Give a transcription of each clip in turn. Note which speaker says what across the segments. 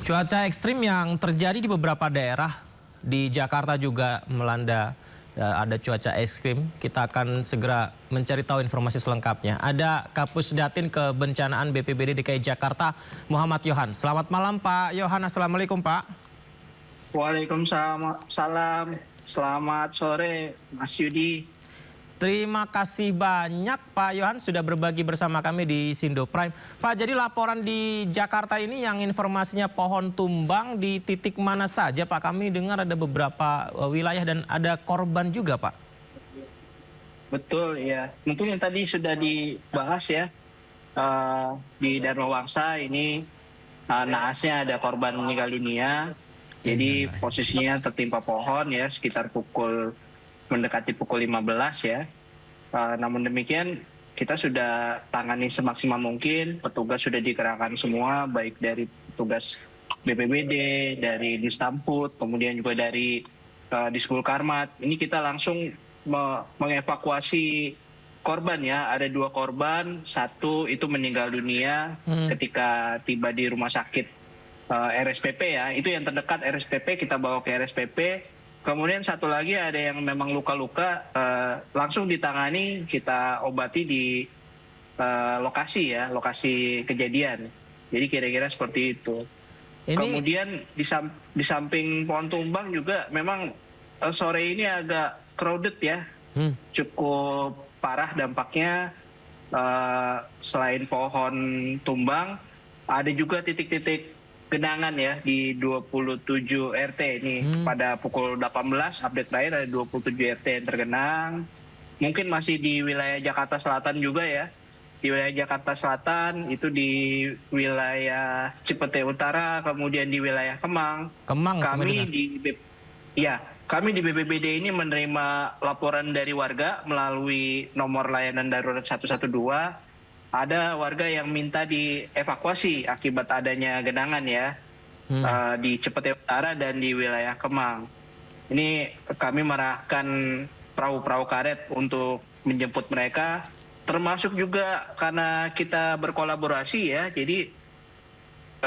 Speaker 1: Cuaca ekstrim yang terjadi di beberapa daerah di Jakarta juga melanda ada cuaca ekstrim. Kita akan segera mencari tahu informasi selengkapnya. Ada Kapus Datin Kebencanaan BPBD DKI Jakarta, Muhammad Yohan. Selamat malam Pak Yohan, Assalamualaikum Pak.
Speaker 2: Waalaikumsalam, selamat sore Mas Yudi.
Speaker 1: Terima kasih banyak Pak Yohan sudah berbagi bersama kami di Sindo Prime. Pak, jadi laporan di Jakarta ini yang informasinya pohon tumbang di titik mana saja Pak? Kami dengar ada beberapa wilayah dan ada korban juga Pak.
Speaker 2: Betul ya, mungkin yang tadi sudah dibahas ya di Dharma Wangsa ini naasnya ada korban meninggal dunia. Jadi posisinya tertimpa pohon ya sekitar mendekati pukul 15 ya. Namun demikian kita sudah tangani semaksimal mungkin, petugas sudah dikerahkan semua, baik dari petugas BPBD, dari Distamput, kemudian juga dari Disbul Karmat. Ini kita langsung mengevakuasi korban ya, ada 2 korban, 1 itu meninggal dunia ketika tiba di rumah sakit RSPP ya, itu yang terdekat RSPP, kita bawa ke RSPP. Kemudian 1 lagi ada yang memang luka-luka, langsung ditangani, kita obati di lokasi ya, lokasi kejadian. Jadi kira-kira seperti itu. Kemudian di samping pohon tumbang juga memang sore ini agak crowded ya, cukup parah dampaknya. Selain pohon tumbang, ada juga titik-titik genangan ya di 27 RT ini. Pada pukul 18 update terakhir ada 27 RT yang tergenang. Mungkin masih di wilayah Jakarta Selatan juga ya. Di wilayah Jakarta Selatan itu di wilayah Cipete Utara, kemudian di wilayah Kemang. Kami di BPBD ini menerima laporan dari warga melalui nomor layanan darurat 112. Ada warga yang minta dievakuasi akibat adanya genangan ya, di Cipete Utara dan di wilayah Kemang. Ini kami mengerahkan perahu-perahu karet untuk menjemput mereka, termasuk juga karena kita berkolaborasi ya, jadi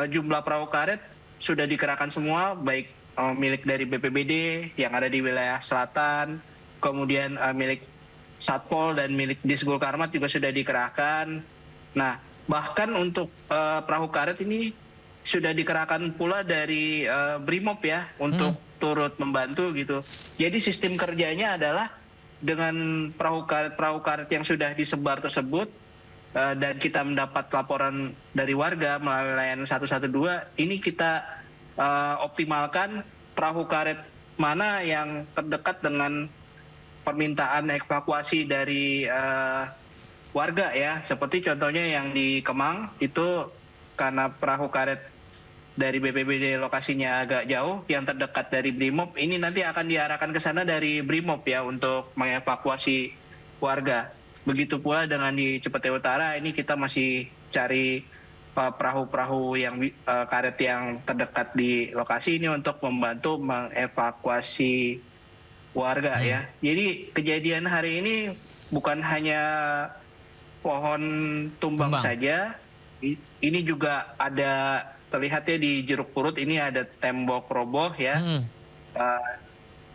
Speaker 2: jumlah perahu karet sudah dikerahkan semua, baik milik dari BPBD yang ada di wilayah selatan, kemudian milik Satpol dan milik Disbul Karmat juga sudah dikerahkan. Nah, bahkan untuk perahu karet ini sudah dikerahkan pula dari Brimob ya untuk turut membantu gitu. Jadi sistem kerjanya adalah dengan perahu karet yang sudah disebar tersebut dan kita mendapat laporan dari warga melalui layanan 112, ini kita optimalkan perahu karet mana yang terdekat dengan permintaan evakuasi dari warga ya, seperti contohnya yang di Kemang itu karena perahu karet dari BPBD lokasinya agak jauh, yang terdekat dari Brimob ini nanti akan diarahkan ke sana dari Brimob ya untuk mengevakuasi warga. Begitu pula dengan di Cipete Utara, ini kita masih cari perahu-perahu yang karet yang terdekat di lokasi ini untuk membantu mengevakuasi warga ya. Jadi kejadian hari ini bukan hanya pohon tumbang saja, ini juga ada terlihatnya di Jeruk Purut ini ada tembok roboh ya.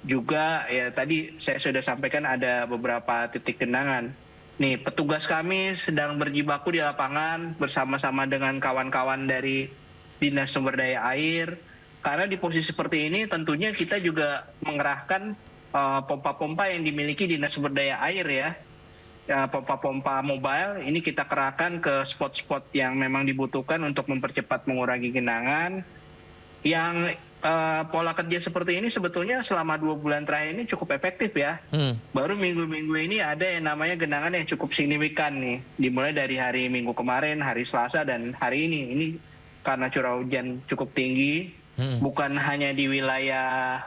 Speaker 2: Juga ya tadi saya sudah sampaikan ada beberapa titik genangan. Nih petugas kami sedang berjibaku di lapangan bersama-sama dengan kawan-kawan dari Dinas Sumber Daya Air. Karena di posisi seperti ini tentunya kita juga mengerahkan pompa-pompa yang dimiliki Dinas Sumber Daya Air ya. Pompa-pompa mobile ini kita kerahkan ke spot-spot yang memang dibutuhkan untuk mempercepat mengurangi genangan. Yang pola kerja seperti ini sebetulnya selama 2 bulan terakhir ini cukup efektif ya. Baru minggu-minggu ini ada yang namanya genangan yang cukup signifikan nih. Dimulai dari hari Minggu kemarin, hari Selasa dan hari ini. Ini karena curah hujan cukup tinggi, bukan hanya di wilayah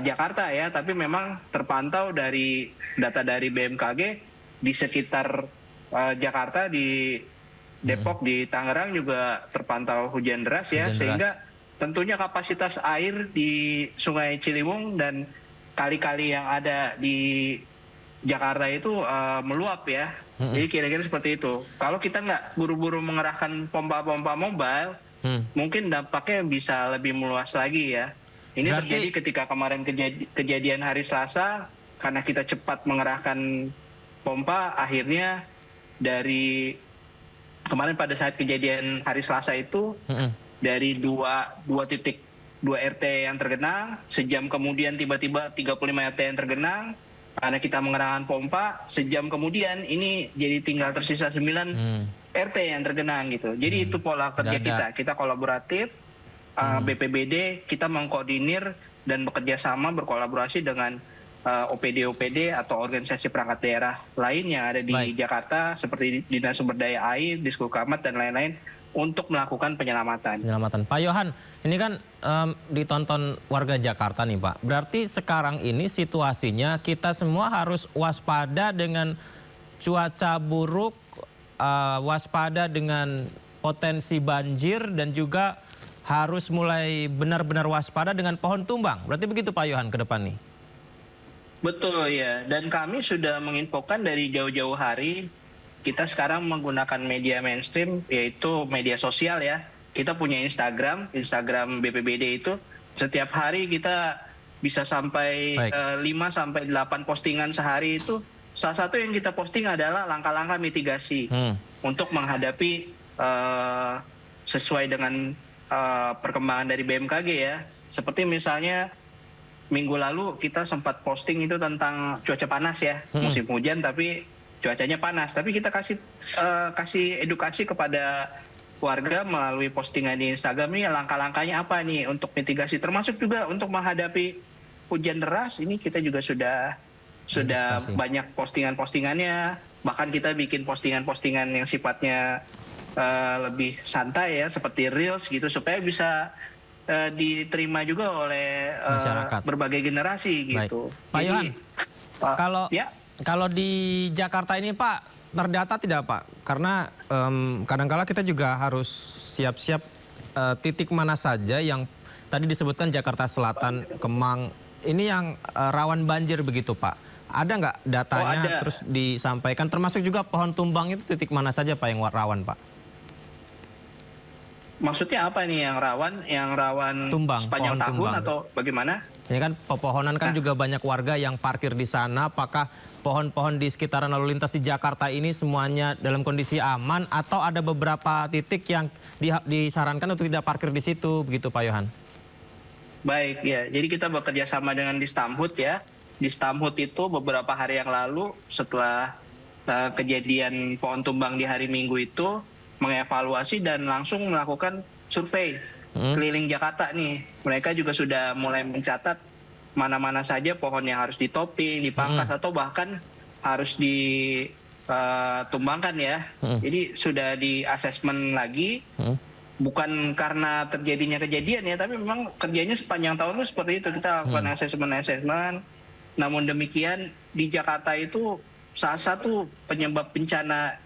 Speaker 2: Jakarta ya, tapi memang terpantau dari data dari BMKG di sekitar Jakarta, di Depok, di Tangerang juga terpantau hujan deras ya, sehingga tentunya kapasitas air di Sungai Ciliwung dan kali-kali yang ada di Jakarta itu meluap ya. Jadi kira-kira seperti itu. Kalau kita nggak buru-buru mengerahkan pompa-pompa mobile, mungkin dampaknya bisa lebih meluas lagi ya. Ini
Speaker 1: Berarti-
Speaker 2: terjadi ketika kemarin kejadian hari Selasa, karena kita cepat mengerahkan pompa, akhirnya dari kemarin pada saat kejadian hari Selasa itu, dari dua RT yang tergenang, sejam kemudian tiba-tiba 35 RT yang tergenang, karena kita mengerahkan pompa, sejam kemudian ini jadi tinggal tersisa 9 RT yang tergenang gitu. Jadi itu pola kerja kita kolaboratif, BPBD, kita mengkoordinir dan bekerja sama berkolaborasi dengan OPD atau organisasi perangkat daerah lain yang ada di Jakarta seperti Dinas Sumber Daya Air, Diskukamat dan lain-lain untuk melakukan penyelamatan.
Speaker 1: Pak Yohan, ini kan ditonton warga Jakarta nih Pak. Berarti sekarang ini situasinya kita semua harus waspada dengan cuaca buruk, waspada dengan potensi banjir dan juga harus mulai benar-benar waspada dengan pohon tumbang. Berarti begitu Pak Yohan ke depan nih?
Speaker 2: Betul ya, dan kami sudah menginfokan dari jauh-jauh hari. Kita sekarang menggunakan media mainstream, yaitu media sosial ya. Kita punya Instagram BPBD itu. Setiap hari kita bisa sampai 5-8 postingan sehari itu. Salah satu yang kita posting adalah langkah-langkah mitigasi untuk menghadapi sesuai dengan perkembangan dari BMKG ya. Seperti misalnya minggu lalu kita sempat posting itu tentang cuaca panas ya, musim hujan tapi cuacanya panas. Tapi kita kasih edukasi kepada warga melalui postingan di Instagram ini langkah-langkahnya apa nih untuk mitigasi, termasuk juga untuk menghadapi hujan deras. Ini kita juga sudah banyak postingan-postingannya. Bahkan kita bikin postingan-postingan yang sifatnya lebih santai ya, seperti reels gitu, supaya bisa diterima juga oleh berbagai generasi gitu.
Speaker 1: Pak Yohan, kalau di Jakarta ini Pak, terdata tidak Pak? Karena kadang-kala kita juga harus siap-siap titik mana saja yang tadi disebutkan Jakarta Selatan, Kemang, ini yang rawan banjir begitu Pak. Ada nggak datanya terus disampaikan, termasuk juga pohon tumbang itu titik mana saja Pak yang rawan Pak?
Speaker 2: Maksudnya apa nih yang rawan? Yang rawan tumbang, sepanjang tahun tumbang, atau bagaimana?
Speaker 1: Ini kan pepohonan kan juga banyak warga yang parkir di sana. Apakah pohon-pohon di sekitaran lalu lintas di Jakarta ini semuanya dalam kondisi aman atau ada beberapa titik yang disarankan untuk tidak parkir di situ, begitu Pak Yohan?
Speaker 2: Baik ya, jadi kita bekerja sama dengan Distamhut ya. Distamhut itu beberapa hari yang lalu setelah kejadian pohon tumbang di hari Minggu itu mengevaluasi dan langsung melakukan survei keliling Jakarta nih. Mereka juga sudah mulai mencatat mana-mana saja pohon yang harus ditoping, dipangkas atau bahkan harus ditumbangkan ya. Jadi sudah di asesmen lagi. Bukan karena terjadinya kejadian ya, tapi memang kerjanya sepanjang tahun itu seperti itu. Kita lakukan asesmen. Namun demikian di Jakarta itu salah satu penyebab bencana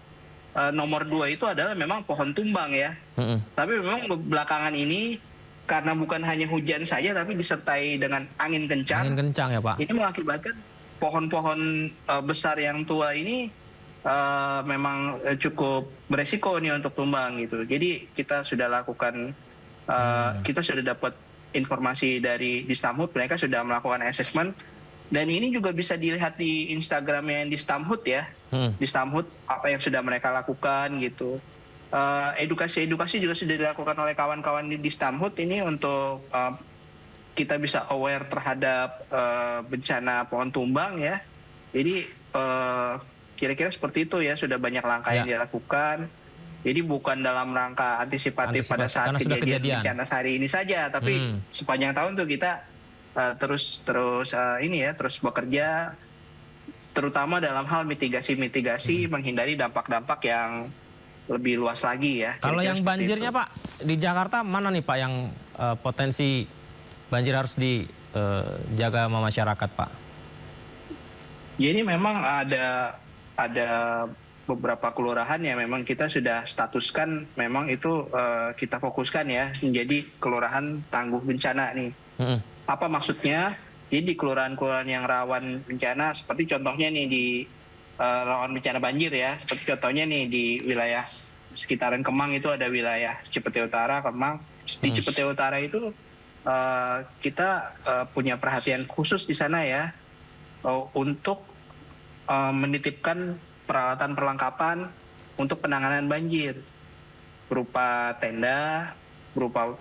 Speaker 2: nomor 2 itu adalah memang pohon tumbang ya. Tapi memang belakangan ini karena bukan hanya hujan saja tapi disertai dengan angin kencang.
Speaker 1: Angin kencang ya Pak.
Speaker 2: Ini mengakibatkan pohon-pohon besar yang tua ini memang cukup beresiko nih untuk tumbang gitu. Jadi kita sudah lakukan, kita sudah dapat informasi dari Distamhut, mereka sudah melakukan assessment. Dan ini juga bisa dilihat di Instagramnya Distamhut ya. Distamhut apa yang sudah mereka lakukan gitu. Edukasi juga sudah dilakukan oleh kawan-kawan di Distamhut ini untuk kita bisa aware terhadap bencana pohon tumbang ya. Jadi kira-kira seperti itu ya, sudah banyak langkah yang dilakukan. Jadi bukan dalam rangka antisipatif pada saat kejadian bencana sehari ini saja, tapi sepanjang tahun tuh kita terus bekerja, terutama dalam hal mitigasi menghindari dampak-dampak yang lebih luas lagi ya.
Speaker 1: Kalau yang banjirnya itu, Pak, di Jakarta mana nih Pak yang potensi banjir harus dijaga sama masyarakat Pak?
Speaker 2: Jadi memang ada beberapa kelurahan yang memang kita sudah statuskan, memang itu kita fokuskan ya menjadi kelurahan tangguh bencana nih. Apa maksudnya? Jadi di kelurahan-kelurahan yang rawan bencana, seperti contohnya nih di rawan bencana banjir ya, seperti contohnya nih di wilayah sekitaran Kemang itu ada wilayah Cipete Utara, Kemang. Di Cipete Utara itu kita punya perhatian khusus di sana ya untuk menitipkan peralatan perlengkapan untuk penanganan banjir berupa tenda, berupa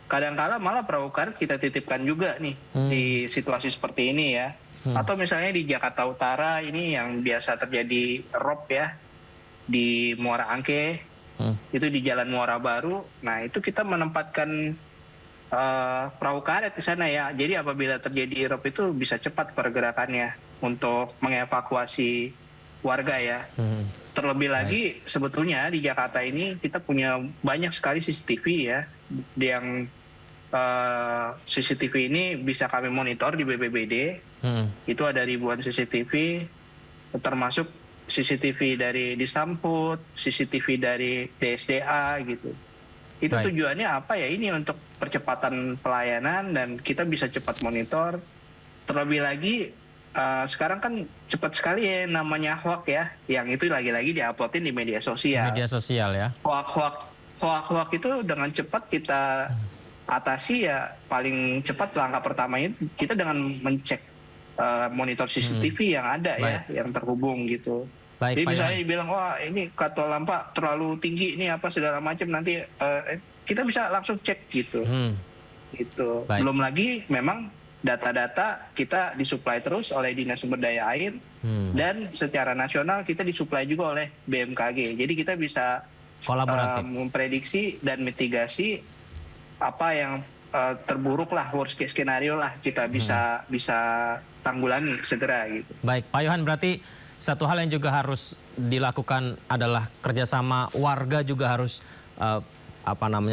Speaker 2: kadang-kala malah perahu karet kita titipkan juga nih di situasi seperti ini ya. Atau misalnya di Jakarta Utara ini yang biasa terjadi rob ya di Muara Angke, itu di Jalan Muara Baru. Nah itu kita menempatkan perahu karet di sana ya. Jadi apabila terjadi rob itu bisa cepat pergerakannya untuk mengevakuasi warga ya. Terlebih lagi sebetulnya di Jakarta ini kita punya banyak sekali CCTV ya, yang CCTV ini bisa kami monitor di BPBD. Itu ada ribuan CCTV, termasuk CCTV dari Disamput, CCTV dari DSDA gitu. Itu tujuannya apa ya? Ini untuk percepatan pelayanan dan kita bisa cepat monitor. Terlebih lagi sekarang kan cepat sekali ya namanya hoax ya, yang itu lagi-lagi diuploadin di media sosial.
Speaker 1: Media sosial ya.
Speaker 2: Hoax itu dengan cepat kita atasi ya, paling cepat langkah pertamanya kita dengan mencek monitor CCTV yang ada ya, yang terhubung gitu. Jadi misalnya dibilang wah ini katolam Pak terlalu tinggi ini apa segala macam, nanti kita bisa langsung cek gitu. Gitu. Belum lagi memang data-data kita disuplai terus oleh Dinas Sumber Daya Air dan secara nasional kita disuplai juga oleh BMKG. Jadi kita bisa memprediksi dan mitigasi apa yang terburuk lah, worst case skenario lah, kita bisa tanggulangi segera gitu.
Speaker 1: Baik, Pak Yohan, berarti satu hal yang juga harus dilakukan adalah kerjasama warga juga harus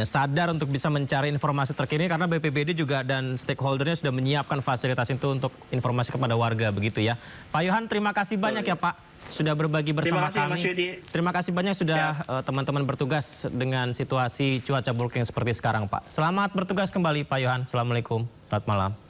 Speaker 1: sadar untuk bisa mencari informasi terkini, karena BPBD juga dan stakeholdernya sudah menyiapkan fasilitas itu untuk informasi kepada warga begitu ya. Pak Yohan, terima kasih banyak ya Pak sudah berbagi bersama kami. Terima kasih banyak sudah teman-teman bertugas dengan situasi cuaca buruk yang seperti sekarang Pak. Selamat bertugas kembali Pak Yohan. Assalamualaikum. Selamat malam.